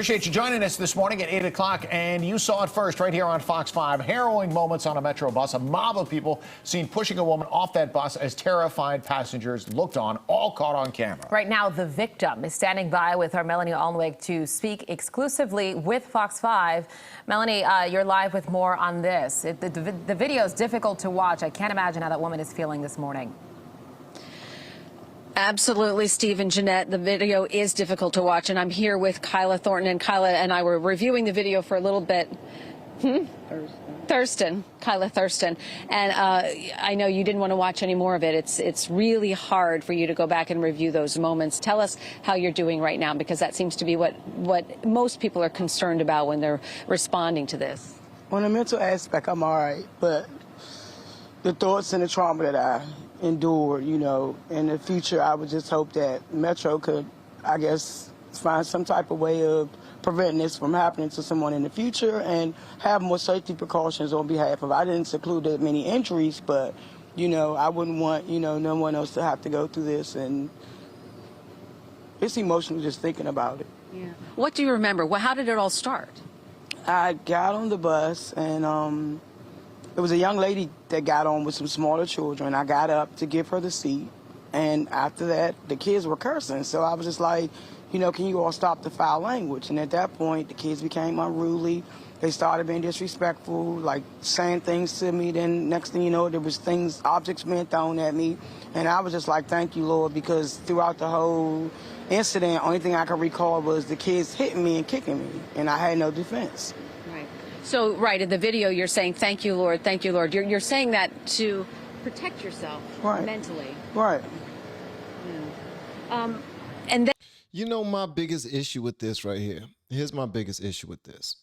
Appreciate you joining us this morning at 8 o'clock, and you saw it first right here on Fox 5. Harrowing moments on a Metro bus. A mob of people seen pushing a woman off that bus as terrified passengers looked on, all caught on camera. Right now, the victim is standing by with our Melanie Alnweg to speak exclusively with Fox 5. Melanie, you're live with more on this. The video is difficult to watch. I can't imagine how that woman is feeling this morning. Absolutely, Steve and Jeanette. The video is difficult to watch, and I'm here with Kyla Thornton, and Kyla and I were reviewing the video for a little bit. Thurston, Kyla Thurston, and I know you didn't want to watch any more of it. It's really hard for you to go back and review those moments. Tell us how you're doing right now, because that seems to be what most people are concerned about when they're responding to this. On the mental aspect, I'm all right, but the thoughts and the trauma that I endured, you know, in the future, I would just hope that Metro could, I guess, find some type of way of preventing this from happening to someone in the future and have more safety precautions on behalf of. I didn't seclude that many injuries, but, you know, I wouldn't want, you know, no one else to have to go through this, and it's emotional just thinking about it. Yeah. What do you remember? Well, how did it all start? I got on the bus, and it was a young lady that got on with some smaller children. I got up to give her the seat, and after that, the kids were cursing. So I was just like, you know, can you all stop the foul language? And at that point, the kids became unruly. They started being disrespectful, like saying things to me. Then next thing you know, there was objects being thrown at me. And I was just like, thank you, Lord, because throughout the whole incident, only thing I could recall was the kids hitting me and kicking me, and I had no defense. So, right, in the video, you're saying, thank you, Lord, thank you, Lord. You're saying that to protect yourself mentally. Right. Yeah. And then, you know, my biggest issue with this right here. Here's my biggest issue with this.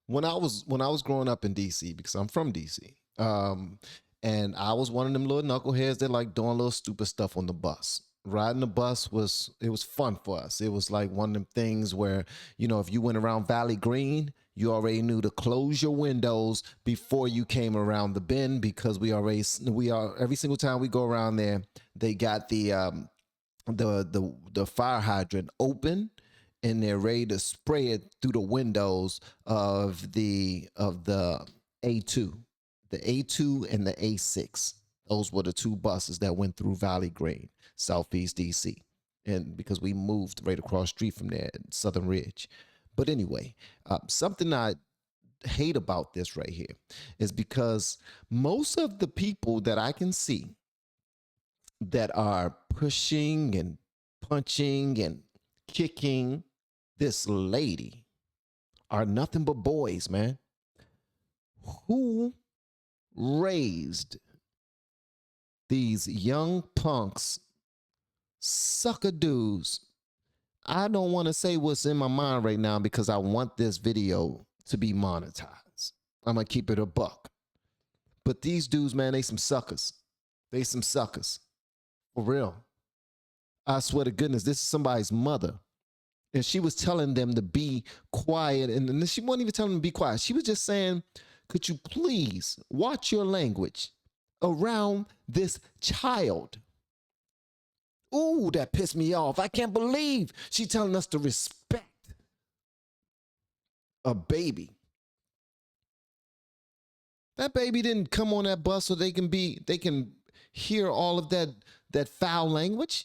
When I was growing up in D.C., because I'm from D.C., and I was one of them little knuckleheads that like doing little stupid stuff on the bus. Riding the bus was fun for us. It was like one of them things where, you know, if you went around Valley Green, you already knew to close your windows before you came around the bend, because we are every single time we go around there, they got the fire hydrant open, and they're ready to spray it through the windows of the A2, the A2 and the A6. Those were the two buses that went through Valley Green, Southeast DC, and because we moved right across the street from there, Southern Ridge. But anyway, something I hate about this right here is because most of the people that I can see that are pushing and punching and kicking this lady are nothing but boys, man. Who raised these young punks, sucker dudes? I don't want to say what's in my mind right now because I want this video to be monetized. I'm going to keep it a buck. But these dudes, man, they some suckers. They some suckers. For real. I swear to goodness, this is somebody's mother. And she was telling them to be quiet. And she wasn't even telling them to be quiet. She was just saying, could you please watch your language around this child? Ooh, that pissed me off. I can't believe she's telling us to respect a baby. That baby didn't come on that bus so they can hear all of that foul language.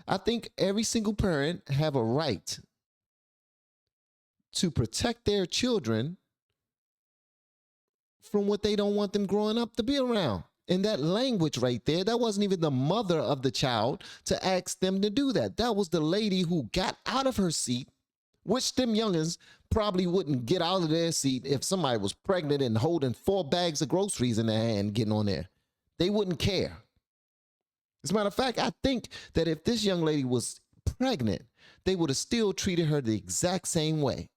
I think every single parent have a right to protect their children from what they don't want them growing up to be around. And that language right there, that wasn't even the mother of the child to ask them to do that. That was the lady who got out of her seat, which them youngins probably wouldn't get out of their seat if somebody was pregnant and holding 4 bags of groceries in their hand getting on there. They wouldn't care. As a matter of fact, I think that if this young lady was pregnant, they would have still treated her the exact same way.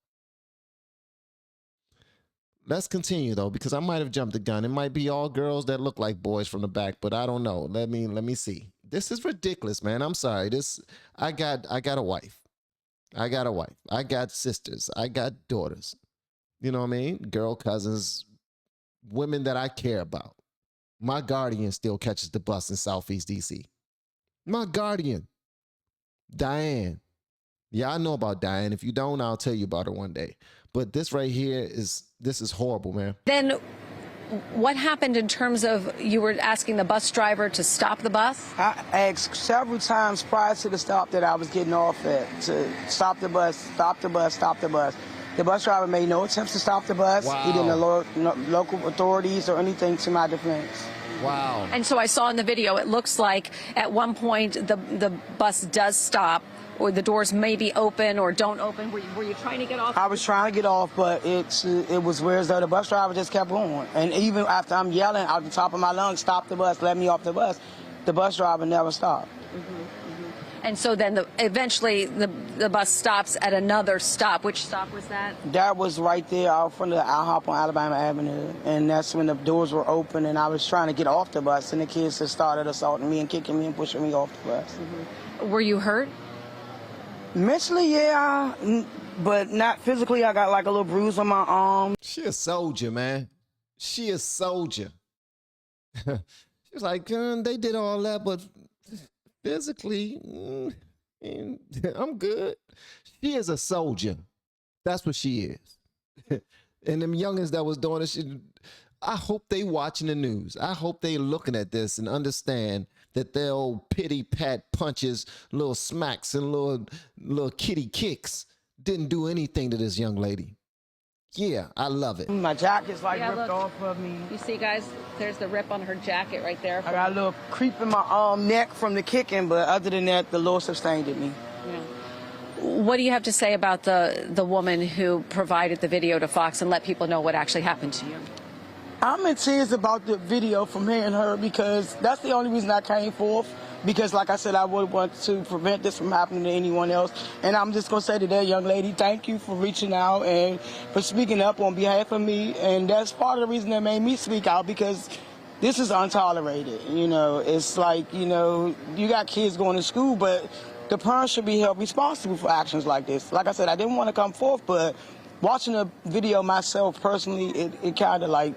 Let's continue though, because I might have jumped the gun. It might be all girls that look like boys from the back, but I don't know. Let me see. This is ridiculous, man. I'm sorry. I got a wife. I got a wife. I got sisters. I got daughters. You know what I mean? Girl cousins, women that I care about. My guardian still catches the bus in Southeast DC. My guardian, Diane, Yeah, I know about Diane. If you don't, I'll tell you about her one day. But this right here is horrible, man. Then what happened in terms of you were asking the bus driver to stop the bus? I asked several times prior to the stop that I was getting off at to stop the bus, stop the bus, stop the bus. The bus driver made no attempts to stop the bus. Wow. He didn't alert local authorities or anything to my defense. Wow. And so I saw in the video, it looks like at one point the bus does stop, or the doors may be open or don't open. Were you trying to get off? I was trying to get off, but it was weird as though the bus driver just kept going. And even after I'm yelling out the top of my lungs, stop the bus, let me off the bus driver never stopped. And so then eventually the bus stops at another stop. Which stop was that? That was right there out front of the IHOP on Alabama Avenue. And that's when the doors were open and I was trying to get off the bus and the kids just started assaulting me and kicking me and pushing me off the bus. Were you hurt? Mentally, yeah, but not physically. I got like a little bruise on my arm. She a soldier, man. She a soldier. She was like, they did all that, but physically, I'm good. She is a soldier. That's what she is. And them youngins that was doing this, I hope they watching the news. I hope they looking at this and understand that their old pity pat punches, little smacks and little kitty kicks didn't do anything to this young lady. Yeah, I love it. My jacket's like ripped look. off of me. You see, guys, there's the rip on her jacket right there. I got a little creep in my neck from the kicking, but other than that, the Lord sustained me. Yeah. What do you have to say about the woman who provided the video to Fox and let people know what actually happened to you? I'm in tears about the video from hearing her because that's the only reason I came forth. Because, like I said, I would want to prevent this from happening to anyone else. And I'm just going to say to that young lady, thank you for reaching out and for speaking up on behalf of me. And that's part of the reason that made me speak out, because this is untolerated. You know, it's like, you know, you got kids going to school, but the parents should be held responsible for actions like this. Like I said, I didn't want to come forth, but watching the video myself personally, it kind of like...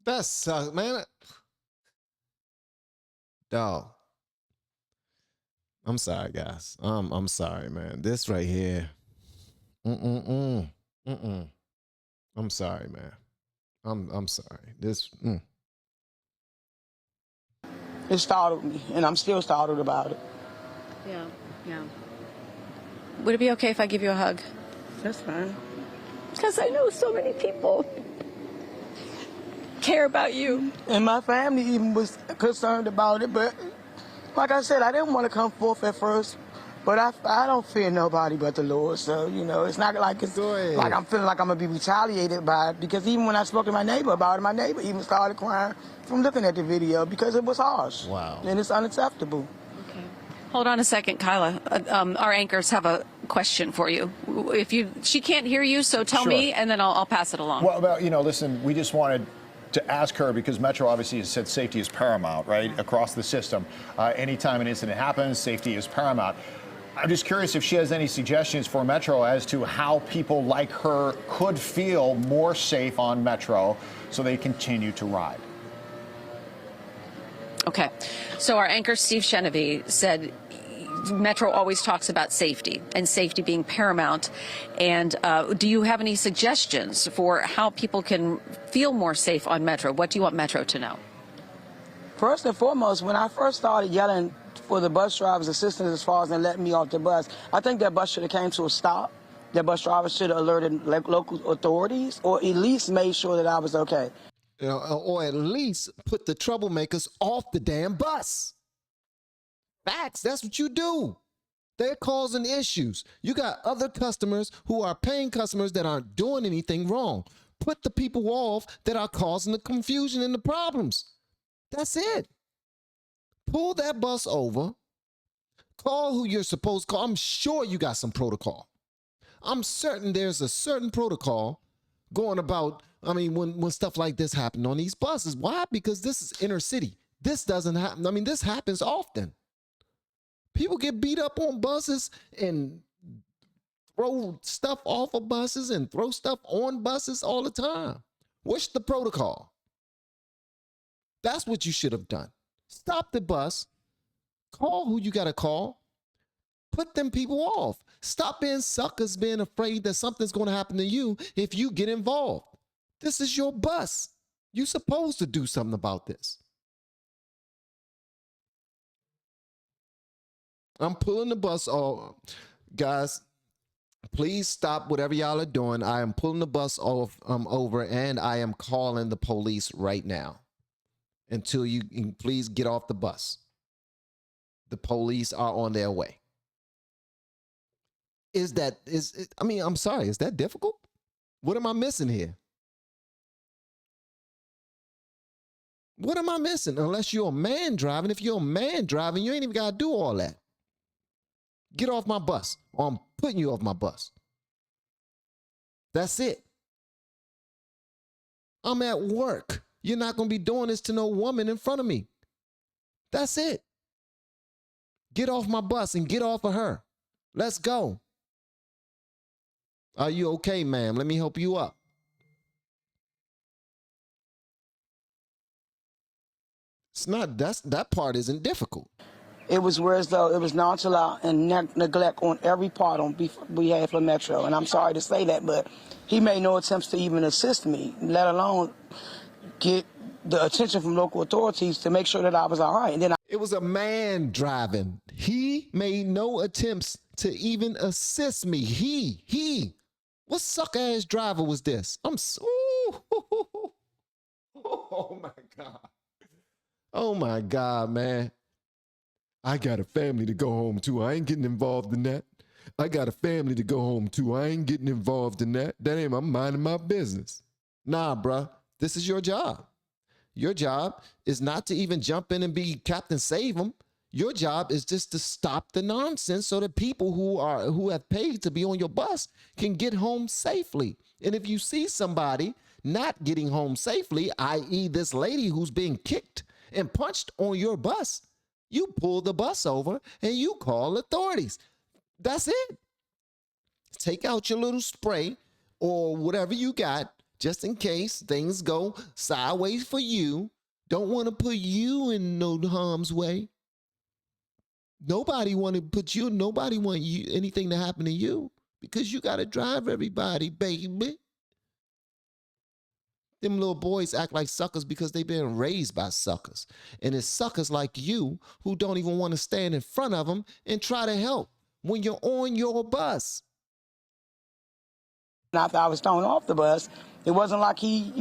That sucks, man. Dog. I'm sorry, guys. I'm sorry, man. This right here. I'm sorry, man. I'm sorry. This. It startled me, and I'm still startled about it. Yeah, yeah. Would it be okay if I give you a hug? That's fine. Because I know so many people care about you. And my family even was concerned about it, but like I said, I didn't want to come forth at first, but I don't fear nobody but the Lord. So, you know, it's not like it's like I'm feeling like I'm going to be retaliated by it, because even when I spoke to my neighbor about it, my neighbor even started crying from looking at the video because it was harsh. Wow. And it's unacceptable. Okay. Hold on a second, Kyla. Our anchors have a question for you. She can't hear you, so tell me, and then I'll pass it along. Well, you know, listen, we just wanted to ask her, because Metro obviously has said safety is paramount, right, across the system. Anytime an incident happens, safety is paramount. I'm just curious if she has any suggestions for Metro as to how people like her could feel more safe on Metro so they continue to ride. Okay. So our anchor, Steve Chenevy, said Metro always talks about safety and safety being paramount. And do you have any suggestions for how people can feel more safe on Metro? What do you want Metro to know? First and foremost, when I first started yelling for the bus driver's assistance as far as them letting me off the bus, I think that bus should have came to a stop. That bus driver should have alerted local authorities, or at least made sure that I was okay. You know, or at least put the troublemakers off the damn bus. Facts, that's what you do. They're causing issues. You got other customers who are paying customers that aren't doing anything wrong. Put the people off that are causing the confusion and the problems. That's it. Pull that bus over. Call who you're supposed to call. I'm sure you got some protocol. I'm certain there's a certain protocol going about, I mean, when stuff like this happens on these buses. Why? Because this is inner city. This doesn't happen. I mean, this happens often. People get beat up on buses and throw stuff off of buses and throw stuff on buses all the time. What's the protocol? That's what you should have done. Stop the bus. Call who you got to call. Put them people off. Stop being suckers, being afraid that something's going to happen to you if you get involved. This is your bus. You're supposed to do something about this. I'm pulling the bus off. Guys, please stop whatever y'all are doing. I am pulling the bus off over, and I am calling the police right now until you can please get off the bus. The police are on their way. I'm sorry, is that difficult? What am I missing here? What am I missing? Unless you're a man driving. If you're a man driving, you ain't even got to do all that. Get off my bus, or I'm putting you off my bus. That's it. I'm at work. You're not going to be doing this to no woman in front of me. That's it. Get off my bus and get off of her. Let's go. Are you okay, ma'am? Let me help you up. It's not, that part isn't difficult. It was whereas though it was nonchalant and neglect on every part on behalf of Metro. And I'm sorry to say that, but he made no attempts to even assist me, let alone get the attention from local authorities to make sure that I was all right. And then It was a man driving. He made no attempts to even assist me. What suck-ass driver was this? Oh my God. Oh my God, man. I got a family to go home to. I ain't getting involved in that. I got a family to go home to. I ain't getting involved in that. I'm minding my business. Nah, bruh. This is your job. Your job is not to even jump in and be Captain Save 'em. Your job is just to stop the nonsense so that people who have paid to be on your bus can get home safely. And if you see somebody not getting home safely, i.e. this lady who's being kicked and punched on your bus, you pull the bus over and you call authorities. That's it. Take out your little spray or whatever you got just in case things go sideways for you. Don't want to put you in no harm's way. Nobody want you anything to happen to you because you got to drive everybody, baby. Them little boys act like suckers because they've been raised by suckers. And it's suckers like you who don't even want to stand in front of them and try to help when you're on your bus. after I was thrown off the bus, it wasn't like he,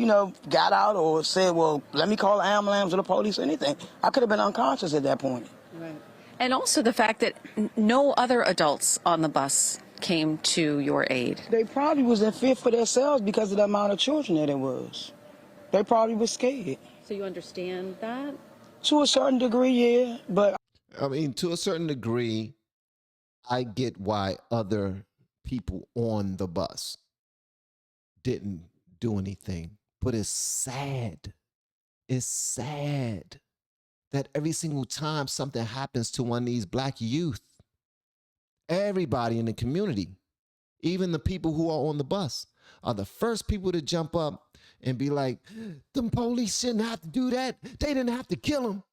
got out or said, well, let me call the ambulance or the police or anything. I could have been unconscious at that point. Right. And also the fact that no other adults on the bus came to your aid. They probably was in fear for themselves because of the amount of children that it was. They probably was scared. So you understand that? To a certain degree, yeah, but... I mean, to a certain degree, I get why other people on the bus didn't do anything. But it's sad. It's sad that every single time something happens to one of these black youth, everybody in the community, even the people who are on the bus, are the first people to jump up and be like, the police shouldn't have to do that. They didn't have to kill him.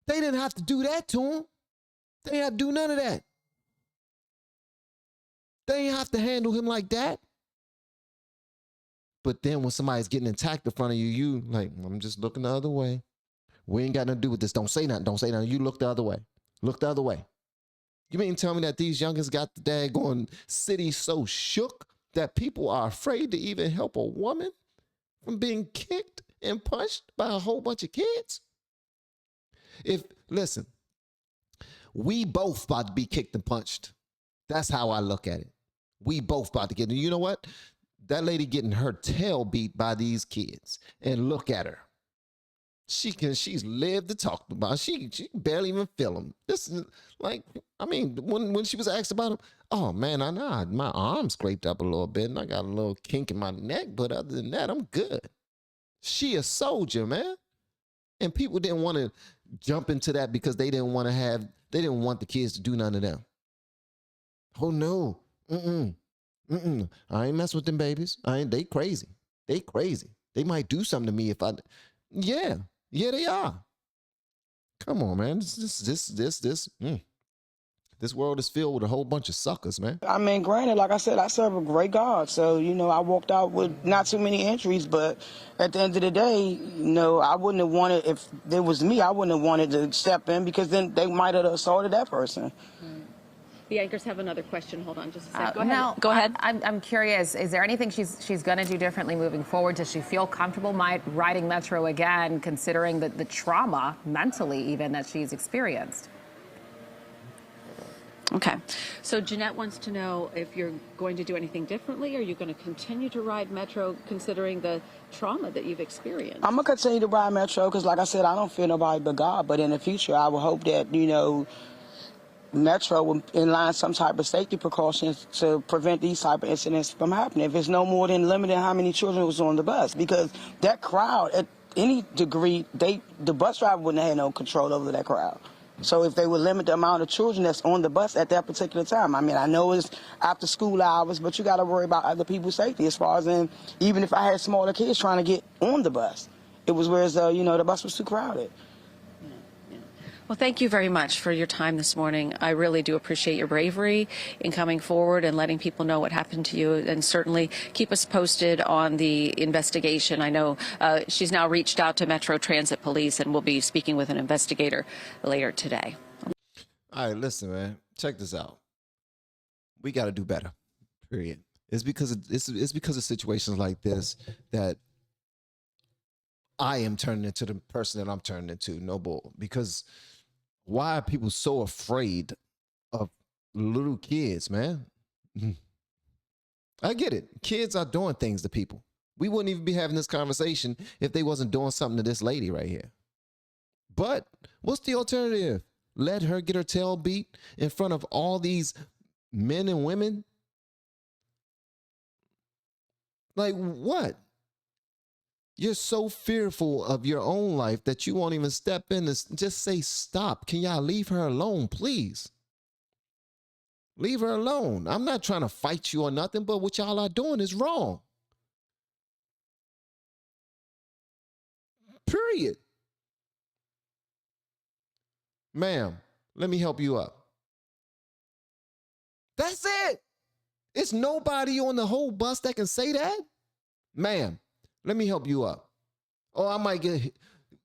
They didn't have to do that to him. They didn't have to do none of that. They didn't have to handle him like that. But then when somebody's getting attacked in front of you, you like, I'm just looking the other way. We ain't got nothing to do with this. Don't say nothing. Don't say nothing. You look the other way. Look the other way. You mean tell me that these youngins got the daggone city so shook that people are afraid to even help a woman from being kicked and punched by a whole bunch of kids? Listen, we both about to be kicked and punched. That's how I look at it. We both about to get, and you know what? That lady getting her tail beat by these kids, and look at her. She's lived to talk about. She barely even feel them. This is like, I mean, when she was asked about him, oh man, I know my arm scraped up a little bit and I got a little kink in my neck, but other than that, I'm good. She a soldier, man. And people didn't want to jump into that because they didn't want the kids to do none of them. Oh no. I ain't mess with them babies. They crazy. They crazy. They might do something to me if Yeah, they are. Come on, man. This world is filled with a whole bunch of suckers, man. I mean, granted, like I said, I serve a great God. So, you know, I walked out with not too many injuries, but at the end of the day, you know, I wouldn't have wanted, if it was me, I wouldn't have wanted to step in because then they might have assaulted that person. The anchors have another question. Hold on just a second. Go ahead. Now, Go ahead. I'm curious, is there anything she's going to do differently moving forward? Does she feel comfortable riding Metro again, considering the trauma, mentally even, that she's experienced? Okay. So Jeanette wants to know if you're going to do anything differently. Are you going to continue to ride Metro considering the trauma that you've experienced? I'm going to continue to ride Metro because, like I said, I don't fear nobody but God. But in the future, I will hope that, you know, Metro will inline some type of safety precautions to prevent these type of incidents from happening. If it's no more than limiting how many children was on the bus, because that crowd, at any degree, the bus driver wouldn't have had no control over that crowd. So if they would limit the amount of children that's on the bus at that particular time, I mean, I know it's after school hours, but you got to worry about other people's safety as far as in, even if I had smaller kids trying to get on the bus, it was whereas, you know, the bus was too crowded. Well, thank you very much for your time this morning. I really do appreciate your bravery in coming forward and letting people know what happened to you, and certainly keep us posted on the investigation. I know she's now reached out to Metro Transit Police and will be speaking with an investigator later today. All right, listen, man. Check this out. We got to do better. Period. It's because of situations like this that I am turning into the person that I'm turning into. No bull. Because why are people so afraid of little kids, man? I get it. Kids are doing things to people. We wouldn't even be having this conversation if they wasn't doing something to this lady right here. But what's the alternative? Let her get her tail beat in front of all these men and women? Like what? You're so fearful of your own life that you won't even step in and just say, stop. Can y'all leave her alone, please? Leave her alone. I'm not trying to fight you or nothing, but what y'all are doing is wrong. Period. Ma'am, let me help you up. That's it. It's nobody on the whole bus that can say that. Ma'am, let me help you up. Oh, I might get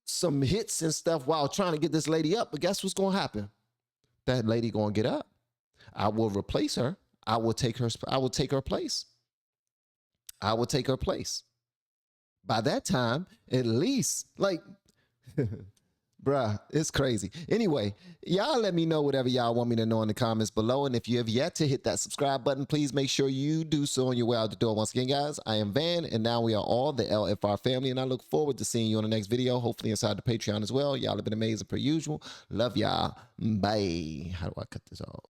some hits and stuff while trying to get this lady up, but guess what's going to happen? That lady going to get up. I will replace her. I will take her place. I will take her place. By that time, at least, like, bruh, it's crazy. Anyway, y'all let me know whatever y'all want me to know in the comments below. And if you have yet to hit that subscribe button, please make sure you do so on your way out the door. Once again, guys, I am Van, and now we are all the LFR family. And I look forward to seeing you on the next video, hopefully inside the Patreon as well. Y'all have been amazing per usual. Love y'all. Bye. How do I cut this off?